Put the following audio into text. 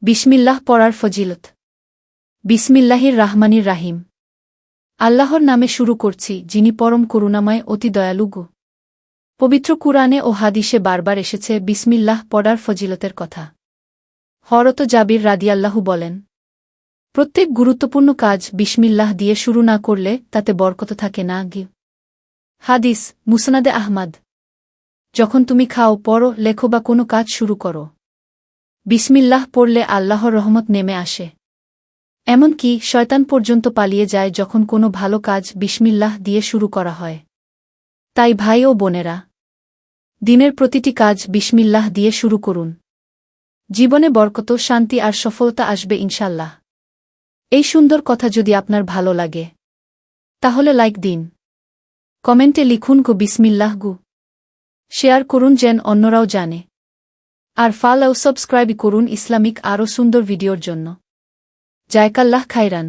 বিসমিল্লাহ পড়ার ফজিলত। বিসমিল্লাহির রাহমানির রাহিম। আল্লাহর নামে শুরু করছি, যিনি পরম করুণাময়, অতি দয়ালু। পবিত্র কুরআনে ও হাদিসে বারবার এসেছে বিসমিল্লাহ পড়ার ফজিলতের কথা। হযরত জাবির রাদিয়াল্লাহু বলেন, প্রত্যেক গুরুত্বপূর্ণ কাজ বিসমিল্লাহ দিয়ে শুরু না করলে তাতে বরকত থাকে না। হাদিস, মুসনাদে আহমাদ। যখন তুমি খাও, পড়ো, লেখো বা কোনো কাজ শুরু করো, বিসমিল্লাহ পড়লে আল্লাহর রহমত নেমে আসে। এমনকি শয়তান পর্যন্ত পালিয়ে যায় যখন কোনো ভালো কাজ বিসমিল্লাহ দিয়ে শুরু করা হয়। তাই ভাই ও বোনেরা, দিনের প্রতিটি কাজ বিসমিল্লাহ দিয়ে শুরু করুন। জীবনে বরকত, শান্তি আর সফলতা আসবে ইনশাল্লাহ। এই সুন্দর কথা যদি আপনার ভালো লাগে, তাহলে লাইক দিন, কমেন্টে লিখুন গো বিসমিল্লাহ গু, শেয়ার করুন যেন অন্যরাও জানে, আর ফলো ও সাবস্ক্রাইব করুন ইসলামিক আরও সুন্দর ভিডিওর জন্য। জায়কাল্লাহ খাইরান।